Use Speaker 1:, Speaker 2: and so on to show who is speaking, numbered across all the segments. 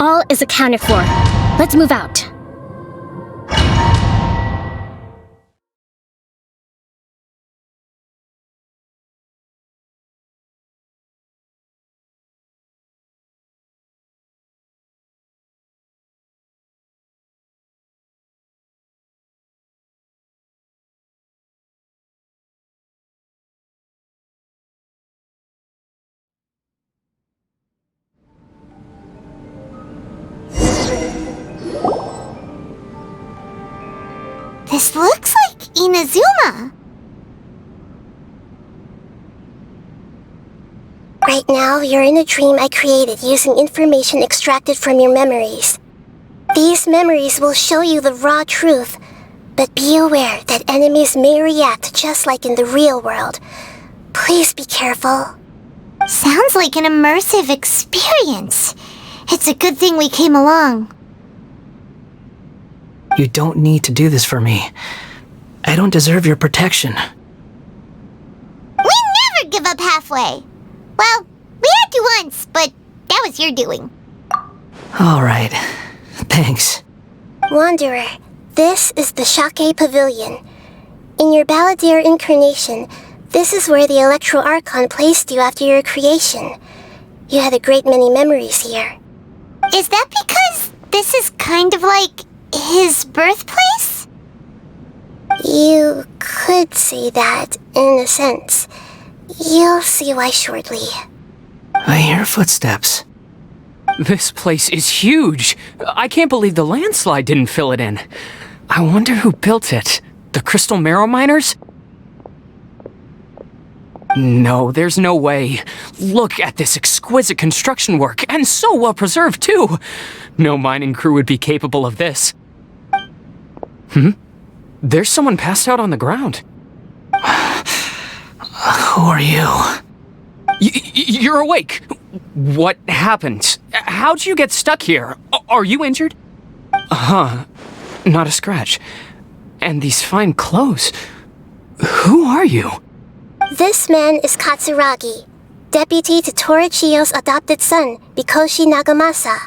Speaker 1: All is accounted for. Let's move out.
Speaker 2: This looks like Inazuma. Right now, you're in a dream I created using information extracted from your memories. These memories will show you the raw truth, but be aware that enemies may react just like in the real world. Please be careful. Sounds like an immersive experience. It's a good thing we came along.
Speaker 3: You don't need to do this for me. I don't deserve your protection.
Speaker 2: We never give up halfway. Well, we had to once, but that was your doing.
Speaker 3: All right. Thanks.
Speaker 2: Wanderer, this is the Shake Pavilion. In your Balladeer incarnation, this is where the Electro Archon placed you after your creation. You had a great many memories here. Is that because this is kind of like his birthplace? You could say that, in a sense. You'll see why shortly.
Speaker 3: I hear footsteps.
Speaker 4: This place is huge. I can't believe the landslide didn't fill it in. I wonder who built it. The Crystal Marrow Miners? No, there's no way. Look at this exquisite construction work, and so well preserved, too. No mining crew would be capable of this. There's someone passed out on the ground.
Speaker 3: Who are you?
Speaker 4: You're awake. What happened? How'd you get stuck here? Are you injured? Not a scratch. And these fine clothes. Who are you?
Speaker 2: This man is Katsuragi, deputy to Torichiyo's adopted son, Mikoshi Nagamasa.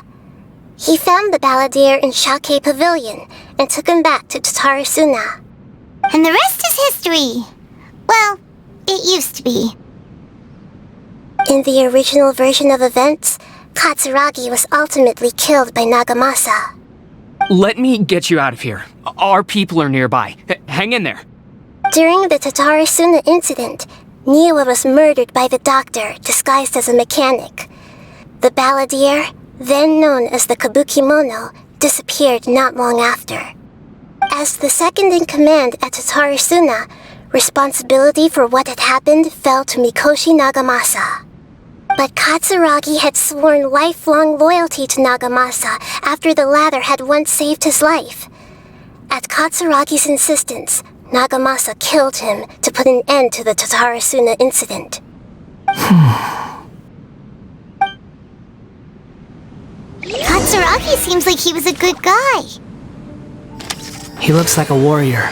Speaker 2: He found the Balladeer in Shake Pavilion and took him back to Tatarasuna. And the rest is history. Well, it used to be. In the original version of events, Katsuragi was ultimately killed by Nagamasa.
Speaker 4: Let me get you out of here. Our people are nearby. Hang in there.
Speaker 2: During the Tatarasuna incident, Niwa was murdered by the doctor disguised as a mechanic. The Balladeer, then known as the Kabukimono, disappeared not long after. As the second in command at Tatarasuna, responsibility for what had happened fell to Mikoshi Nagamasa. But Katsuragi had sworn lifelong loyalty to Nagamasa after the latter had once saved his life. At Katsuragi's insistence, Nagamasa killed him to put an end to the Tatarasuna incident. Katsuragi seems like he was a good guy.
Speaker 3: He looks like a warrior,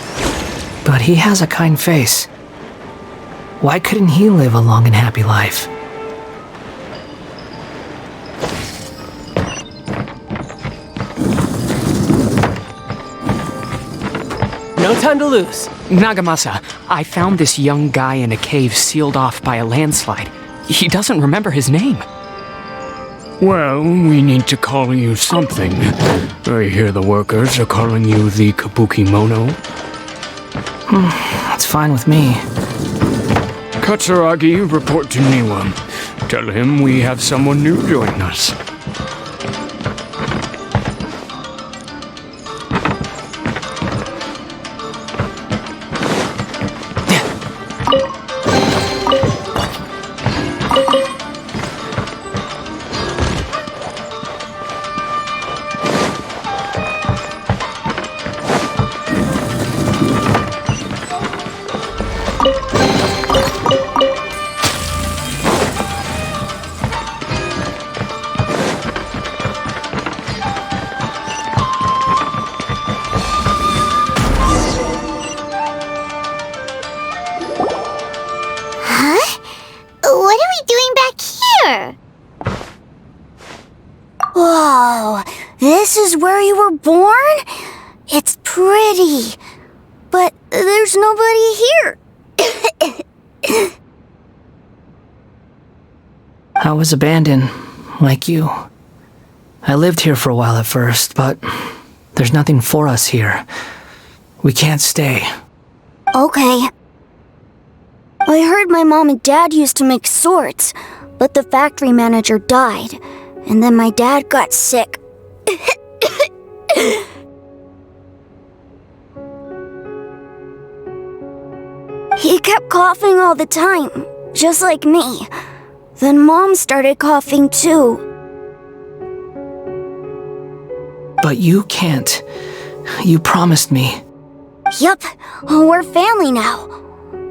Speaker 3: but he has a kind face. Why couldn't he live a long and happy life?
Speaker 5: No time to lose.
Speaker 4: Nagamasa, I found this young guy in a cave sealed off by a landslide. He doesn't remember his name.
Speaker 6: Well, we need to call you something. I hear the workers are calling you the Kabukimono.
Speaker 3: That's fine with me.
Speaker 6: Katsuragi, report to Niwa. Tell him we have someone new joining us.
Speaker 7: Oh, this is where you were born? It's pretty. But there's nobody here.
Speaker 3: I was abandoned, like you. I lived here for a while at first, but there's nothing for us here. We can't stay.
Speaker 7: Okay. I heard my mom and dad used to make swords, but the factory manager died, and then my dad got sick. He kept coughing all the time, just like me. Then Mom started coughing too.
Speaker 3: But you can't. You promised me.
Speaker 7: Yup, we're family now.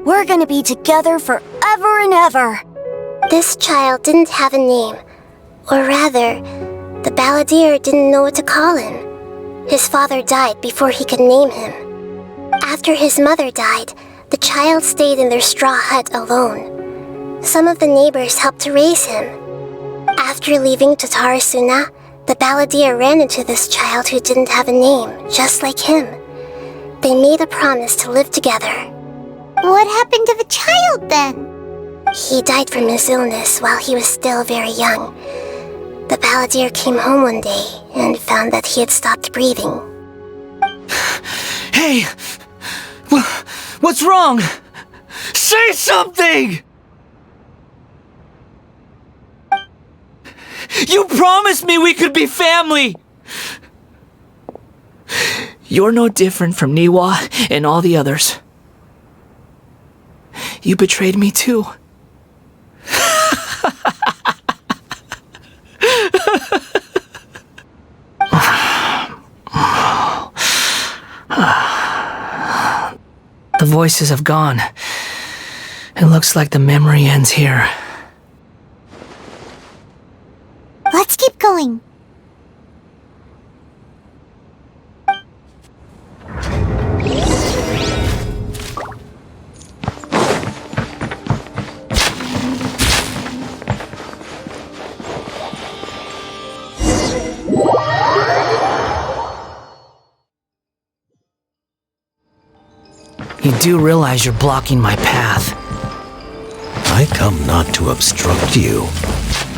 Speaker 7: We're gonna be together forever and ever.
Speaker 2: This child didn't have a name. Or rather, the balladeer didn't know what to call him. His father died before he could name him. After his mother died, the child stayed in their straw hut alone. Some of the neighbors helped to raise him. After leaving Tatarasuna, the balladeer ran into this child who didn't have a name, just like him. They made a promise to live together.
Speaker 7: What happened to the child then?
Speaker 2: He died from his illness while he was still very young. The balladeer came home one day and found that he had stopped breathing.
Speaker 3: Hey! What's wrong? Say something! You promised me we could be family! You're no different from Niwa and all the others. You betrayed me too. The voices have gone. It looks like the memory ends here.
Speaker 7: Let's keep going.
Speaker 3: You do realize you're blocking my path.
Speaker 8: I come not to obstruct you.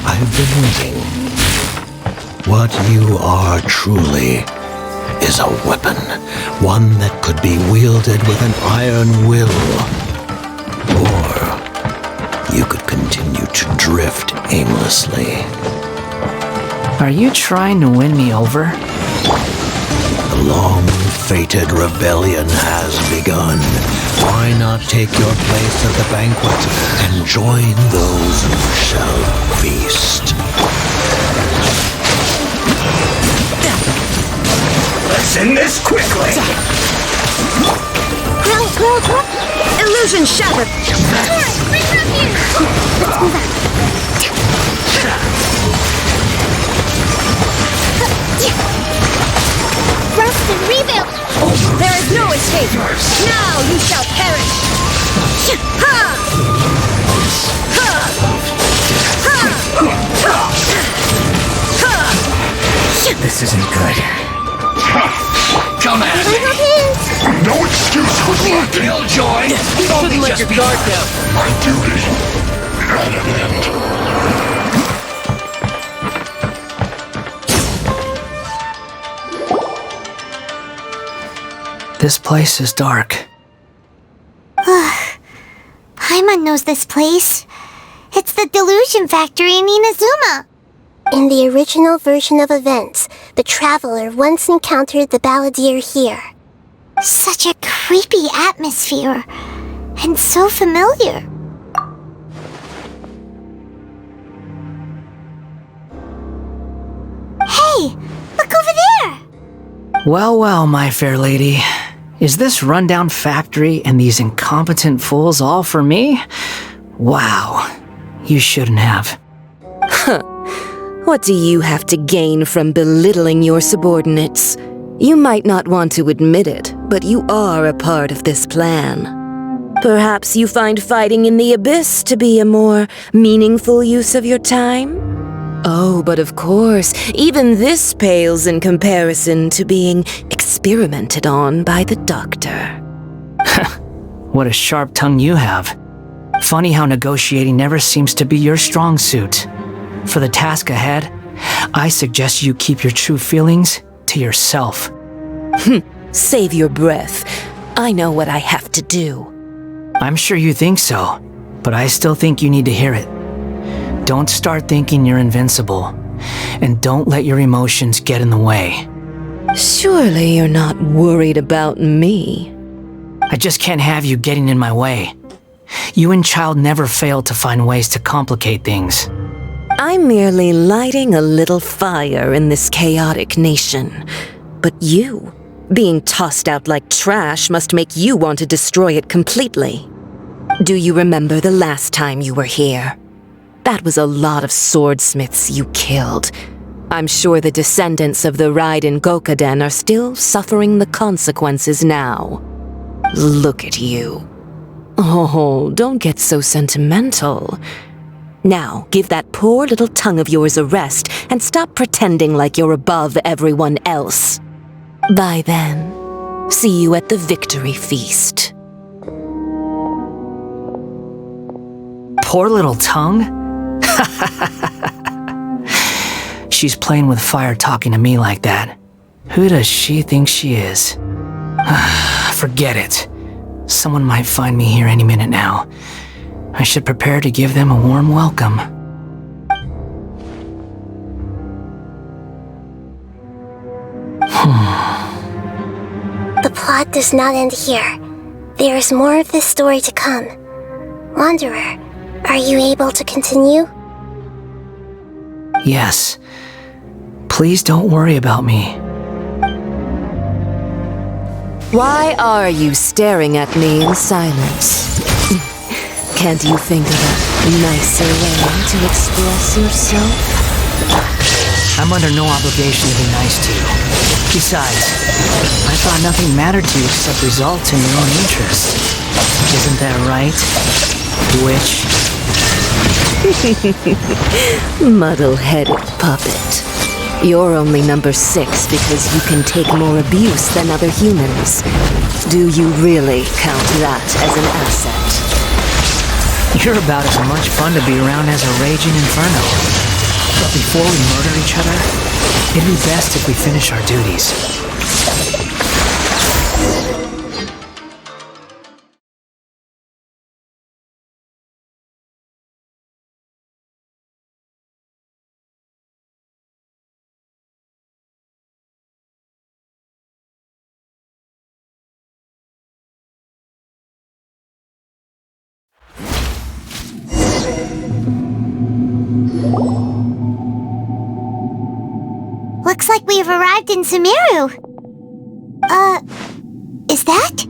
Speaker 8: I've been waiting. What you are truly is a weapon, one that could be wielded with an iron will. Or you could continue to drift aimlessly.
Speaker 3: Are you trying to win me over?
Speaker 8: The long-fated rebellion has begun. Why not take your place at the banquet and join those who shall feast? Let's end this quickly!
Speaker 7: Illusion shattered!
Speaker 2: Rust and rebuild!
Speaker 7: There is no escape! Now you shall perish! Ha! Ha! Ha!
Speaker 8: This isn't good.
Speaker 6: Come at me! No excuse for luck! Killjoy!
Speaker 5: Shouldn't let your guard down.
Speaker 6: My duty at an end.
Speaker 3: This place is dark.
Speaker 7: Paimon knows this place. It's the Delusion Factory in Inazuma.
Speaker 2: In the original version of events, the traveler once encountered the balladeer here.
Speaker 7: Such a creepy atmosphere. And so familiar. Hey! Look over there!
Speaker 3: Well, well, my fair lady. Is this rundown factory and these incompetent fools all for me? Wow. You shouldn't have.
Speaker 9: What do you have to gain from belittling your subordinates? You might not want to admit it, but you are a part of this plan. Perhaps you find fighting in the Abyss to be a more meaningful use of your time? Oh, but of course, even this pales in comparison to being experimented on by the doctor.
Speaker 3: What a sharp tongue you have. Funny how negotiating never seems to be your strong suit. For the task ahead, I suggest you keep your true feelings to yourself.
Speaker 9: Save your breath. I know what I have to do.
Speaker 3: I'm sure you think so, but I still think you need to hear it. Don't start thinking you're invincible, and don't let your emotions get in the way.
Speaker 9: Surely you're not worried about me.
Speaker 3: I just can't have you getting in my way. You and Child never fail to find ways to complicate things.
Speaker 9: I'm merely lighting a little fire in this chaotic nation. But you, being tossed out like trash, must make you want to destroy it completely. Do you remember the last time you were here? That was a lot of swordsmiths you killed. I'm sure the descendants of the Raiden Gokaden are still suffering the consequences now. Look at you. Oh, don't get so sentimental. Now, give that poor little tongue of yours a rest and stop pretending like you're above everyone else. Bye then. See you at the victory feast.
Speaker 3: Poor little tongue? She's playing with fire talking to me like that. Who does she think she is? Forget it. Someone might find me here any minute now. I should prepare to give them a warm welcome.
Speaker 2: The plot does not end here. There is more of this story to come. Wanderer, are you able to continue?
Speaker 3: Yes. Please don't worry about me.
Speaker 9: Why are you staring at me in silence? Can't you think of a nicer way to express yourself?
Speaker 3: I'm under no obligation to be nice to you. Besides, I thought nothing mattered to you except results in your own interest. Isn't that right, witch?
Speaker 9: Muddle-headed puppet. You're only number 6 because you can take more abuse than other humans. Do you really count that as an asset?
Speaker 3: You're about as much fun to be around as a raging inferno. But before we murder each other, it'd be best if we finish our duties.
Speaker 2: Looks like we've arrived in Sumeru. Is that?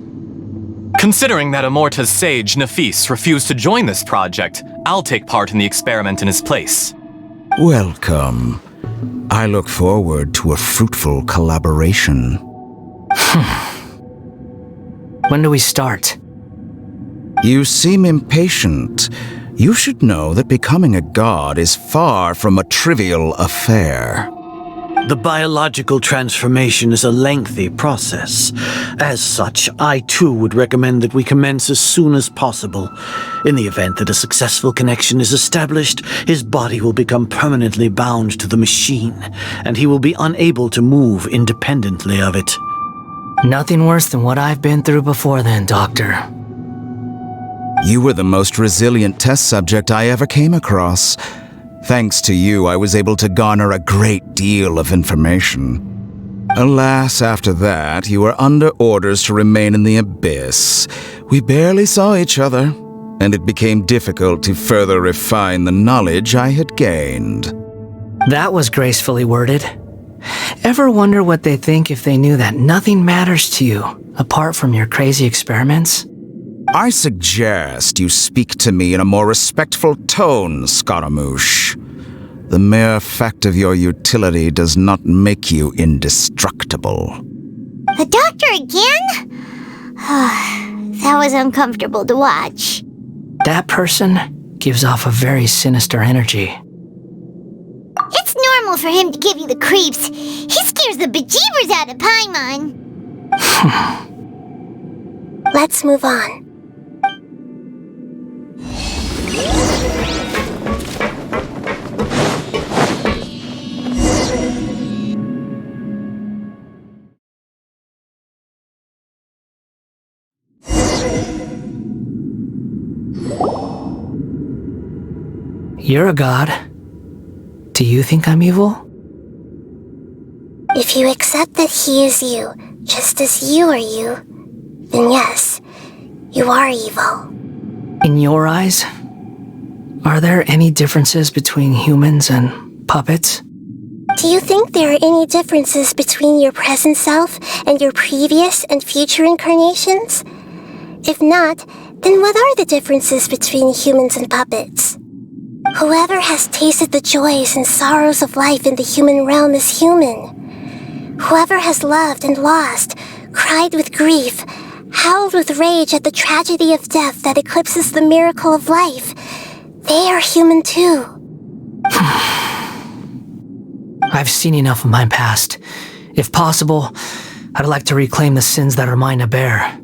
Speaker 10: Considering that Amorta's sage, Nafis, refused to join this project, I'll take part in the experiment in his place.
Speaker 11: Welcome. I look forward to a fruitful collaboration.
Speaker 3: When do we start?
Speaker 11: You seem impatient. You should know that becoming a god is far from a trivial affair.
Speaker 12: The biological transformation is a lengthy process. As such, I too would recommend that we commence as soon as possible. In the event that a successful connection is established, his body will become permanently bound to the machine, and he will be unable to move independently of it.
Speaker 3: Nothing worse than what I've been through before then, Doctor.
Speaker 11: You were the most resilient test subject I ever came across. Thanks to you, I was able to garner a great deal of information. Alas, after that, you were under orders to remain in the abyss. We barely saw each other, and it became difficult to further refine the knowledge I had gained.
Speaker 3: That was gracefully worded. Ever wonder what they think if they knew that nothing matters to you, apart from your crazy experiments?
Speaker 11: I suggest you speak to me in a more respectful tone, Scaramouche. The mere fact of your utility does not make you indestructible.
Speaker 2: The doctor again? That was uncomfortable to watch.
Speaker 3: That person gives off a very sinister energy.
Speaker 13: It's normal for him to give you the creeps. He scares the bejeebers out of Paimon.
Speaker 2: Let's move on.
Speaker 3: You're a god. Do you think I'm evil?
Speaker 2: If you accept that he is you, just as you are you, then yes, you are evil.
Speaker 3: In your eyes, are there any differences between humans and puppets?
Speaker 2: Do you think there are any differences between your present self and your previous and future incarnations? If not, then what are the differences between humans and puppets? Whoever has tasted the joys and sorrows of life in the human realm is human. Whoever has loved and lost, cried with grief, howled with rage at the tragedy of death that eclipses the miracle of life, they are human too.
Speaker 3: I've seen enough of my past. If possible, I'd like to reclaim the sins that are mine to bear.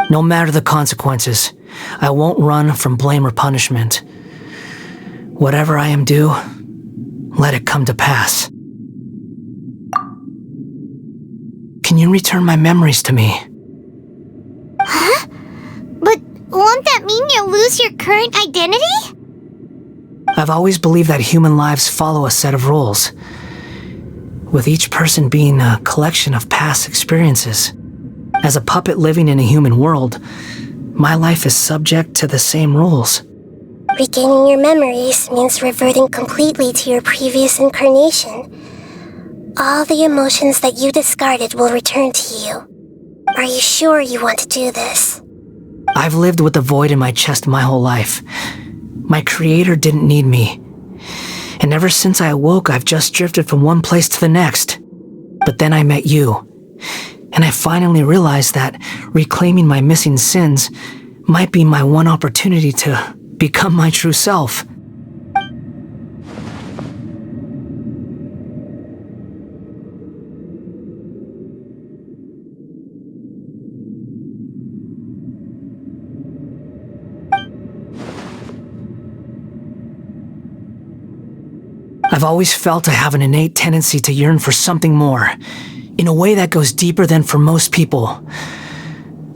Speaker 3: No matter the consequences, I won't run from blame or punishment. Whatever I am due, let it come to pass. Can you return my memories to me?
Speaker 13: Huh? But won't that mean you'll lose your current identity?
Speaker 3: I've always believed that human lives follow a set of rules, with each person being a collection of past experiences. As a puppet living in a human world, my life is subject to the same rules.
Speaker 2: Regaining your memories means reverting completely to your previous incarnation. All the emotions that you discarded will return to you. Are you sure you want to do this?
Speaker 3: I've lived with a void in my chest my whole life. My creator didn't need me. And ever since I awoke, I've just drifted from one place to the next. But then I met you. And I finally realized that reclaiming my missing sins might be my one opportunity to become my true self. I've always felt I have an innate tendency to yearn for something more, in a way that goes deeper than for most people.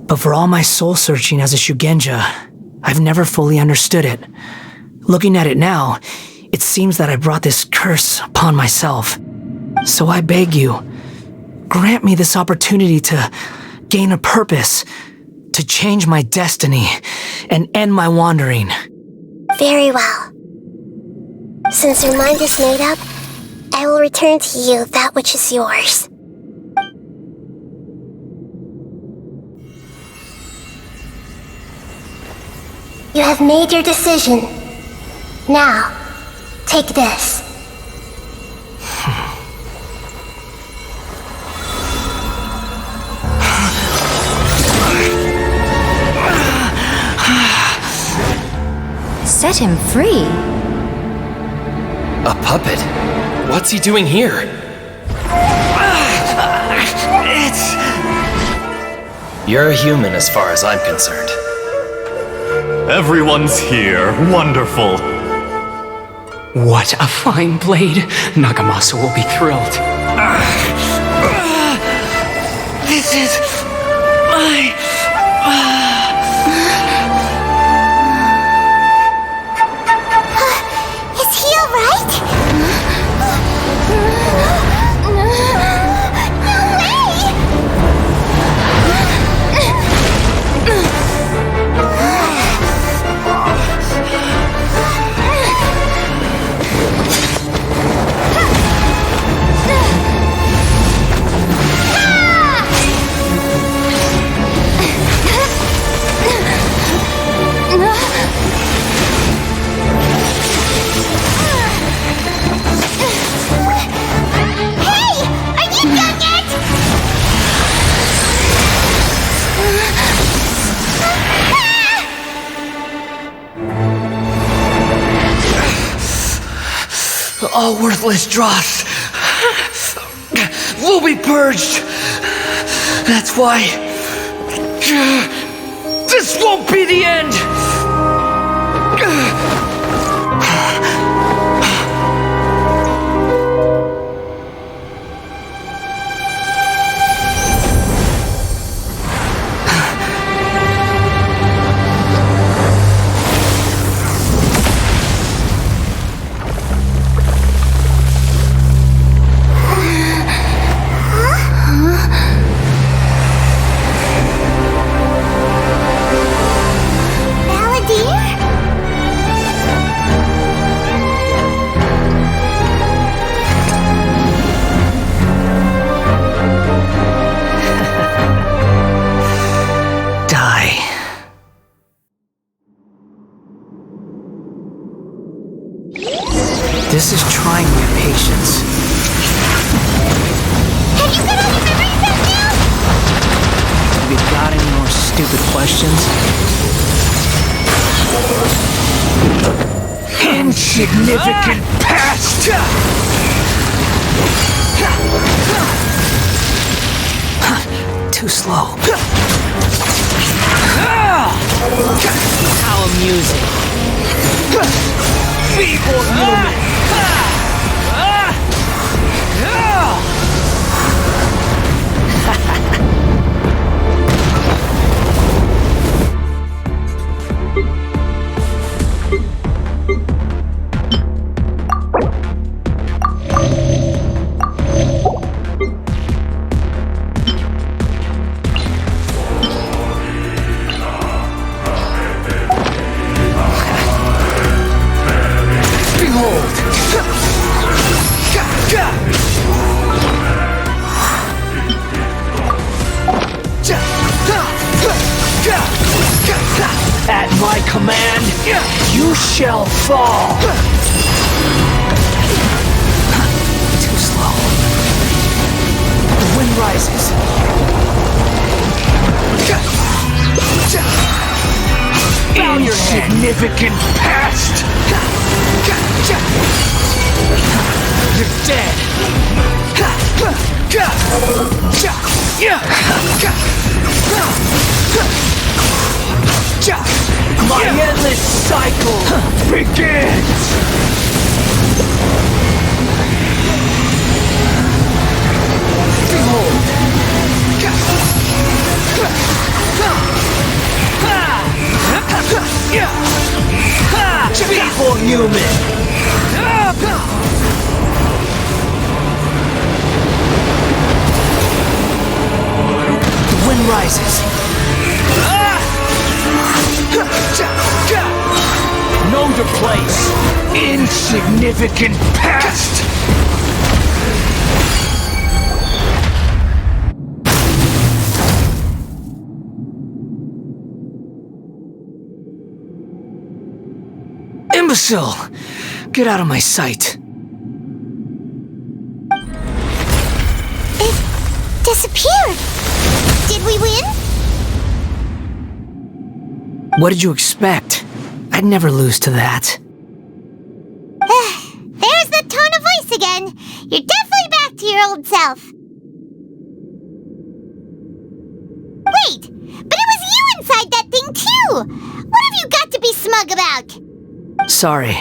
Speaker 3: But for all my soul-searching as a Shugenja, I've never fully understood it. Looking at it now, it seems that I brought this curse upon myself. So I beg you, grant me this opportunity to gain a purpose, to change my destiny, and end my wandering.
Speaker 2: Very well. Since your mind is made up, I will return to you that which is yours. You have made your decision. Now, take this.
Speaker 14: Set him free.
Speaker 15: A puppet? What's he doing here? You're a human as far as I'm concerned.
Speaker 10: Everyone's here. Wonderful.
Speaker 4: What a fine blade. Nagamasa will be thrilled.
Speaker 14: This is my...
Speaker 13: Is he alright? No way!
Speaker 3: All worthless dross will be purged. That's why this won't be the end. This is trying my patience.
Speaker 13: Have you got all your memories back now?
Speaker 3: Have you got any more stupid questions? Insignificant past! Too slow. How amusing. Feeble human! At my command, you shall fall! Too slow. The wind rises. Insignificant past! You're dead! My endless cycle begins! Behold! Feeble human! The wind rises. Know your place, insignificant past! Imbecile! Get out of my sight.
Speaker 13: It disappeared. Did we win?
Speaker 3: What did you expect? I'd never lose to that.
Speaker 13: There's the tone of voice again. You're definitely back to your old self. Wait, but it was you inside that thing too! What have you got to be smug about?
Speaker 3: Sorry.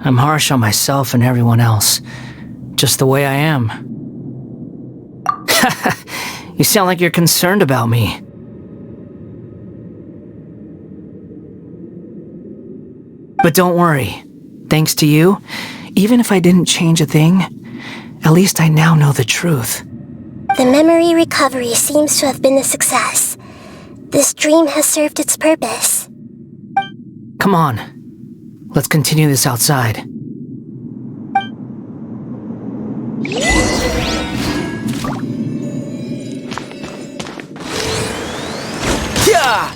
Speaker 3: I'm harsh on myself and everyone else. Just the way I am. You sound like you're concerned about me. But don't worry. Thanks to you, even if I didn't change a thing, at least I now know the truth.
Speaker 2: The memory recovery seems to have been a success. This dream has served its purpose.
Speaker 3: Come on. Let's continue this outside. Yeah!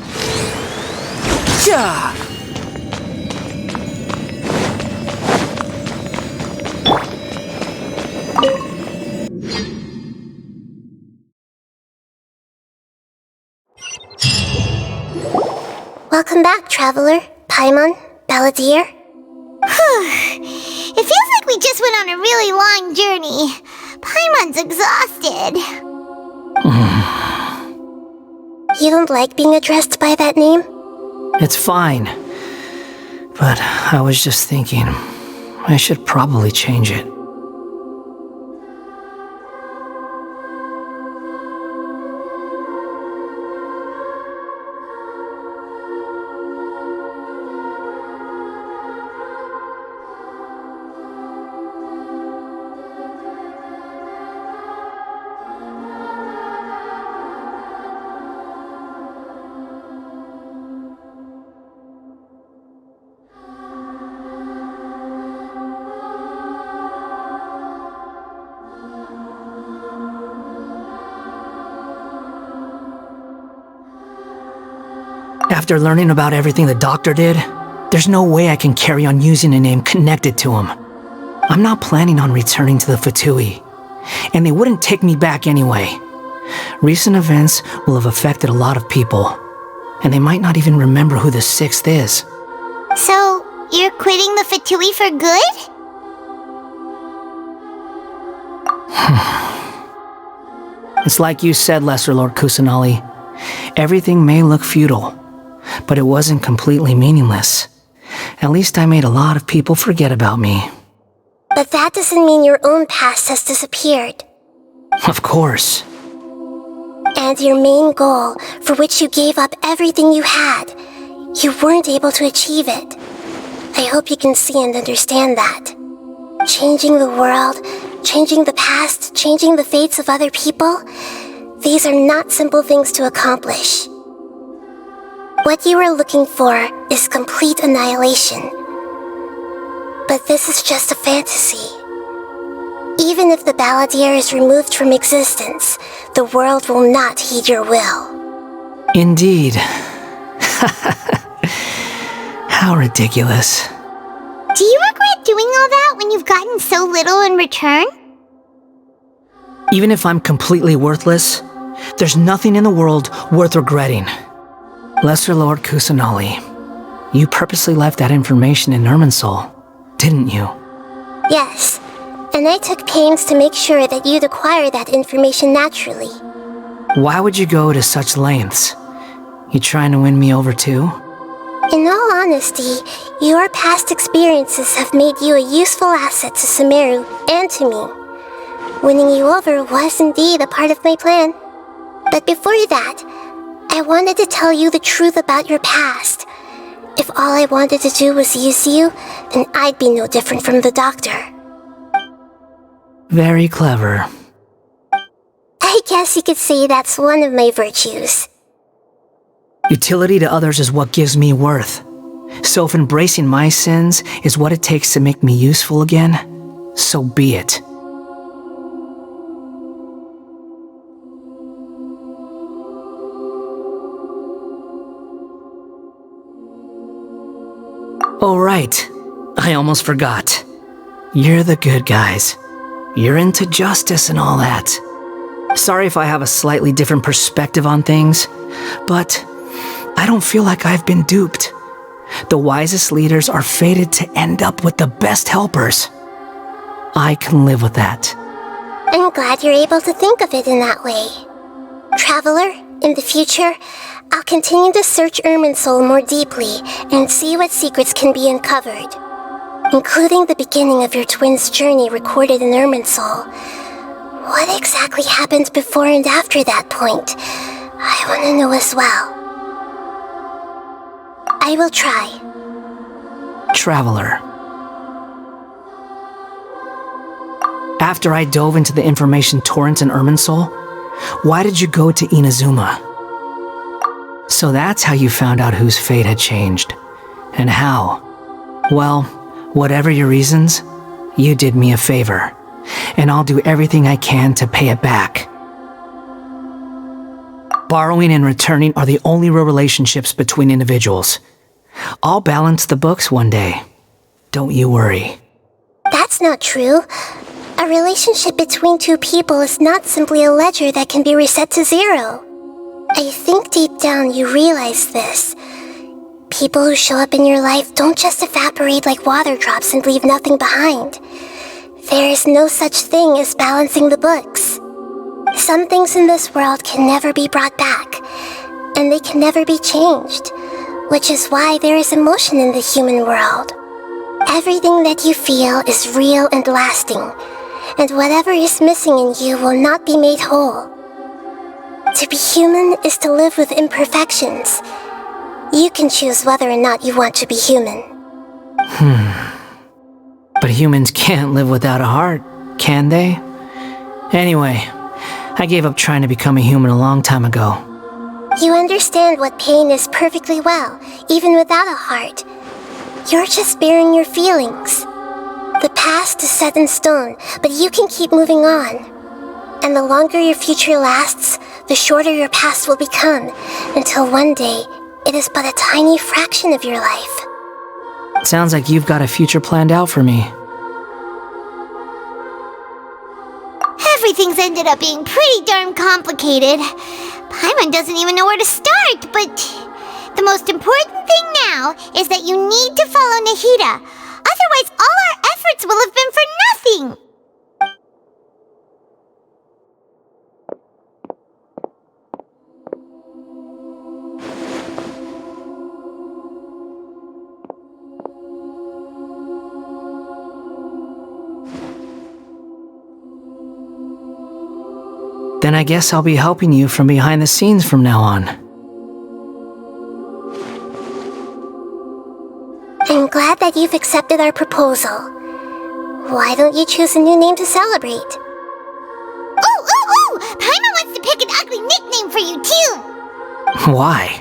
Speaker 3: Yeah!
Speaker 2: Welcome back, Traveler, Paimon, Balladeer.
Speaker 13: It feels like we just went on a really long journey. Paimon's exhausted.
Speaker 2: You don't like being addressed by that name?
Speaker 3: It's fine. But I was just thinking, I should probably change it. After learning about everything the doctor did, there's no way I can carry on using a name connected to him. I'm not planning on returning to the Fatui, and they wouldn't take me back anyway. Recent events will have affected a lot of people, and they might not even remember who the sixth is.
Speaker 13: So, you're quitting the Fatui for good?
Speaker 3: It's like you said, Lesser Lord Kusanali. Everything may look futile, but it wasn't completely meaningless. At least I made a lot of people forget about me.
Speaker 2: But that doesn't mean your own past has disappeared.
Speaker 3: Of course.
Speaker 2: And your main goal, for which you gave up everything you had, you weren't able to achieve it. I hope you can see and understand that. Changing the world, changing the past, changing the fates of other people, these are not simple things to accomplish. What you are looking for is complete annihilation. But this is just a fantasy. Even if the Balladeer is removed from existence, the world will not heed your will.
Speaker 3: Indeed. How ridiculous.
Speaker 13: Do you regret doing all that when you've gotten so little in return?
Speaker 3: Even if I'm completely worthless, there's nothing in the world worth regretting. Lesser Lord Kusanali, you purposely left that information in Irminsul, didn't you?
Speaker 2: Yes, and I took pains to make sure that you'd acquire that information naturally.
Speaker 3: Why would you go to such lengths? You trying to win me over too?
Speaker 2: In all honesty, your past experiences have made you a useful asset to Sumeru and to me. Winning you over was indeed a part of my plan. But before that, I wanted to tell you the truth about your past. If all I wanted to do was use you, then I'd be no different from the doctor.
Speaker 3: Very clever.
Speaker 2: I guess you could say that's one of my virtues.
Speaker 3: Utility to others is what gives me worth. So if embracing my sins is what it takes to make me useful again, so be it. Oh right, I almost forgot. You're the good guys. You're into justice and all that. Sorry if I have a slightly different perspective on things, but I don't feel like I've been duped. The wisest leaders are fated to end up with the best helpers. I can live with that.
Speaker 2: I'm glad you're able to think of it in that way. Traveler, in the future, I'll continue to search Irminsul more deeply and see what secrets can be uncovered, including the beginning of your twins' journey recorded in Irminsul. What exactly happened before and after that point? I want to know as well. I will try.
Speaker 3: Traveler. After I dove into the information torrent in Irminsul, why did you go to Inazuma? So that's how you found out whose fate had changed. And how? Well, whatever your reasons, you did me a favor. And I'll do everything I can to pay it back. Borrowing and returning are the only real relationships between individuals. I'll balance the books one day. Don't you worry.
Speaker 2: That's not true. A relationship between two people is not simply a ledger that can be reset to zero. I think deep down you realize this. People who show up in your life don't just evaporate like water drops and leave nothing behind. There is no such thing as balancing the books. Some things in this world can never be brought back, and they can never be changed, which is why there is emotion in the human world. Everything that you feel is real and lasting, and whatever is missing in you will not be made whole. To be human is to live with imperfections. You can choose whether or not you want to be human.
Speaker 3: But humans can't live without a heart, can they? Anyway, I gave up trying to become a human a long time ago.
Speaker 2: You understand what pain is perfectly well, even without a heart. You're just bearing your feelings. The past is set in stone, but you can keep moving on. And the longer your future lasts, the shorter your past will become, until one day, it is but a tiny fraction of your life.
Speaker 3: Sounds like you've got a future planned out for me.
Speaker 13: Everything's ended up being pretty darn complicated. Paimon doesn't even know where to start, but the most important thing now is that you need to follow Nahida. Otherwise, all our efforts will have been for nothing.
Speaker 3: Then I guess I'll be helping you from behind the scenes from now on.
Speaker 2: I'm glad that you've accepted our proposal. Why don't you choose a new name to celebrate?
Speaker 13: Ooh! Paimon wants to pick an ugly nickname for you, too!
Speaker 3: Why?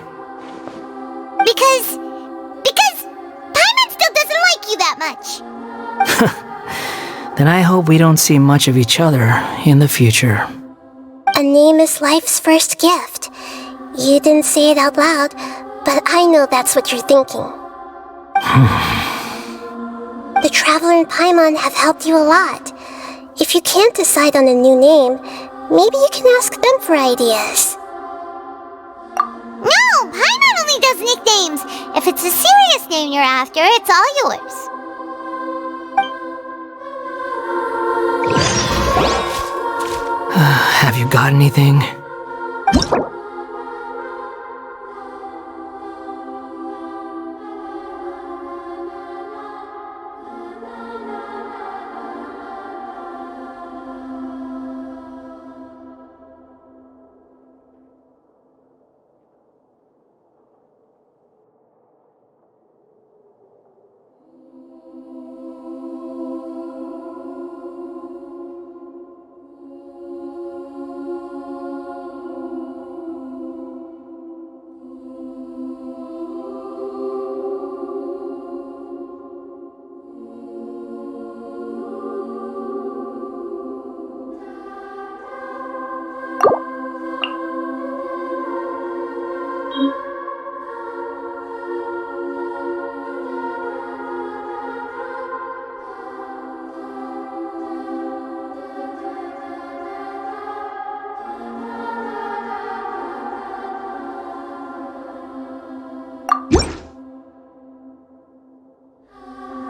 Speaker 13: Because Paimon still doesn't like you that much.
Speaker 3: Then I hope we don't see much of each other in the future.
Speaker 2: A name is life's first gift. You didn't say it out loud, but I know that's what you're thinking. The Traveler and Paimon have helped you a lot. If you can't decide on a new name, maybe you can ask them for ideas.
Speaker 13: No! Paimon only does nicknames! If it's a serious name you're after, it's all yours.
Speaker 3: Have you got anything?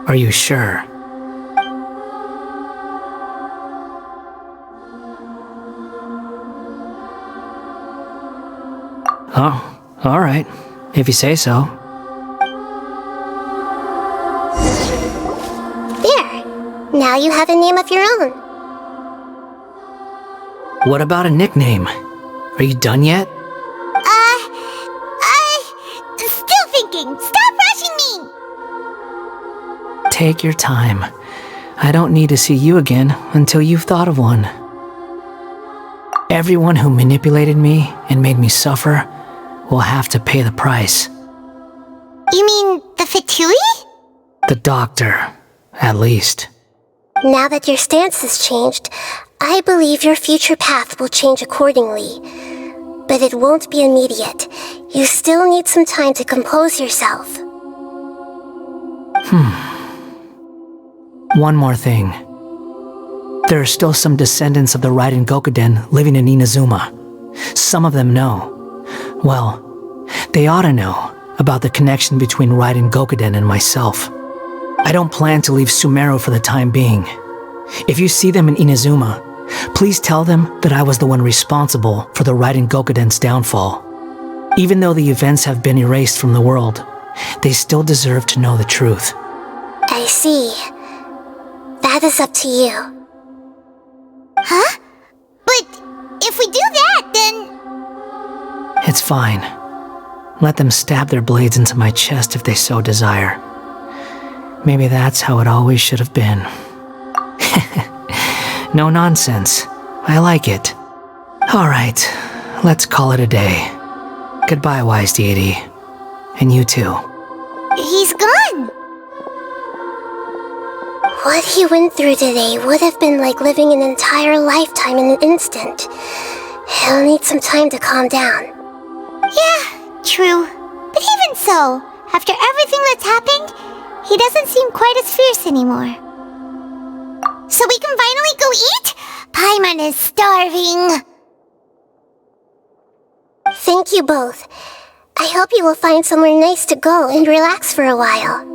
Speaker 3: Are you sure? Oh, all right. If you say so.
Speaker 2: There. Now you have a name of your own.
Speaker 3: What about a nickname? Are you done yet?
Speaker 13: Still thinking. Stop rushing me!
Speaker 3: Take your time. I don't need to see you again until you've thought of one. Everyone who manipulated me and made me suffer will have to pay the price.
Speaker 13: You mean the Fatui?
Speaker 3: The doctor, at least.
Speaker 2: Now that your stance has changed, I believe your future path will change accordingly. But it won't be immediate. You still need some time to compose yourself.
Speaker 3: One more thing. There are still some descendants of the Raiden Gokuden living in Inazuma. Some of them know. Well, they ought to know about the connection between Raiden Gokuden and myself. I don't plan to leave Sumeru for the time being. If you see them in Inazuma, please tell them that I was the one responsible for the Raiden Gokuden's downfall. Even though the events have been erased from the world, they still deserve to know the truth.
Speaker 2: I see. That is up to you.
Speaker 13: Huh? But if we do that, then...
Speaker 3: It's fine. Let them stab their blades into my chest if they so desire. Maybe that's how it always should have been. No nonsense. I like it. Alright, let's call it a day. Goodbye, Wise Deity. And you too.
Speaker 13: He's gone!
Speaker 2: What he went through today would have been like living an entire lifetime in an instant. He'll need some time to calm down.
Speaker 13: Yeah, true. But even so, after everything that's happened, he doesn't seem quite as fierce anymore. So we can finally go eat? Paimon is starving.
Speaker 2: Thank you both. I hope you will find somewhere nice to go and relax for a while.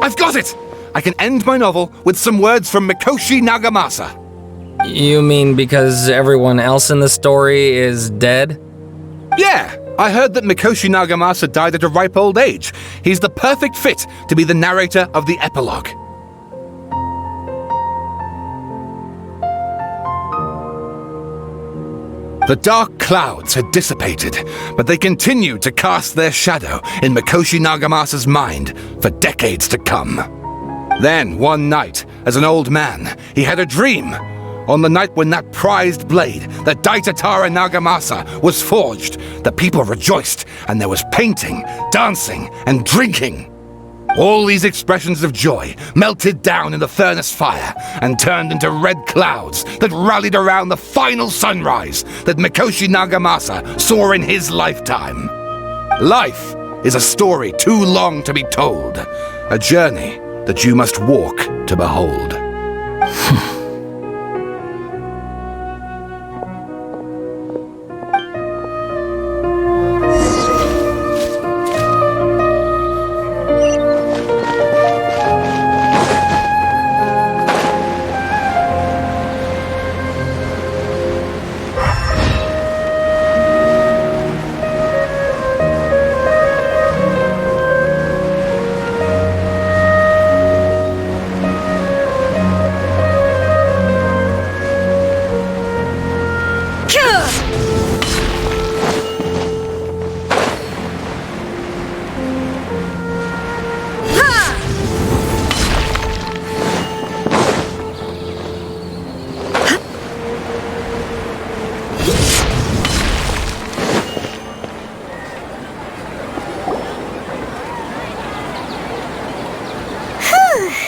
Speaker 16: I've got it! I can end my novel with some words from Mikoshi Nagamasa.
Speaker 17: You mean because everyone else in the story is dead?
Speaker 16: Yeah, I heard that Mikoshi Nagamasa died at a ripe old age. He's the perfect fit to be the narrator of the epilogue. The dark clouds had dissipated, but they continued to cast their shadow in Mikoshi Nagamasa's mind for decades to come. Then, one night, as an old man, he had a dream. On the night when that prized blade, the Daitatara Nagamasa, was forged, the people rejoiced, and there was painting, dancing, and drinking. All these expressions of joy melted down in the furnace fire and turned into red clouds that rallied around the final sunrise that Mikoshi Nagamasa saw in his lifetime. Life is a story too long to be told, a journey that you must walk to behold.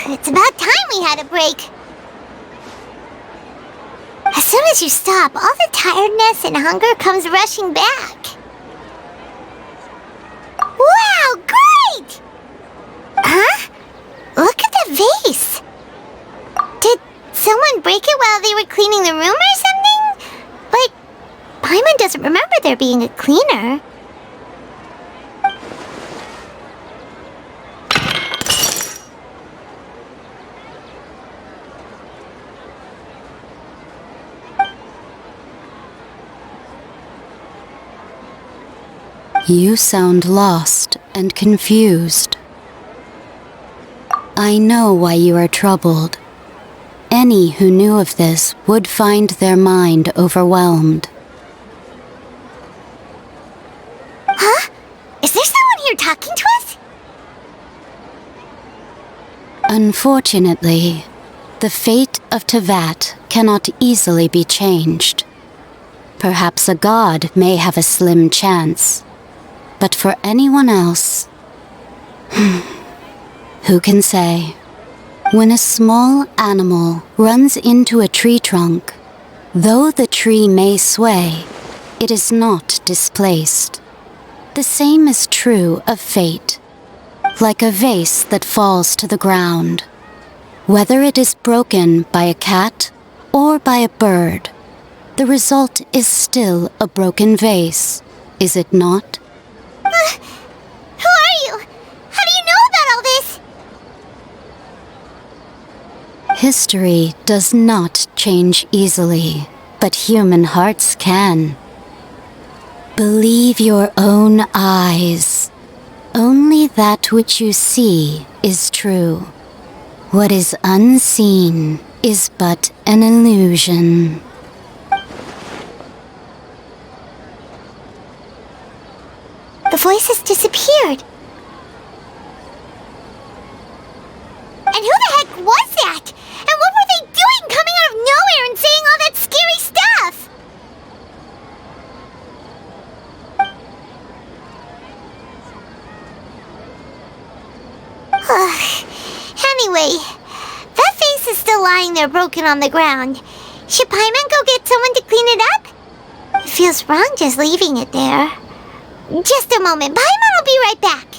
Speaker 13: It's about time we had a break. As soon as you stop, all the tiredness and hunger comes rushing back. Wow, great! Huh? Look at the vase. Did someone break it while they were cleaning the room or something? But Paimon doesn't remember there being a cleaner.
Speaker 18: You sound lost and confused. I know why you are troubled. Any who knew of this would find their mind overwhelmed.
Speaker 13: Huh? Is there someone here talking to us?
Speaker 18: Unfortunately, the fate of Teyvat cannot easily be changed. Perhaps a god may have a slim chance, but for anyone else, who can say? When a small animal runs into a tree trunk, though the tree may sway, it is not displaced. The same is true of fate. Like a vase that falls to the ground. Whether it is broken by a cat or by a bird, the result is still a broken vase, is it not?
Speaker 13: Who are you? How do you know about all this?
Speaker 18: History does not change easily, but human hearts can. Believe your own eyes. Only that which you see is true. What is unseen is but an illusion.
Speaker 13: The voice has disappeared. And who the heck was that? And what were they doing coming out of nowhere and saying all that scary stuff? Anyway, that face is still lying there broken on the ground. Should Paimon go get someone to clean it up? It feels wrong just leaving it there. Just a moment, Paimon will be right back.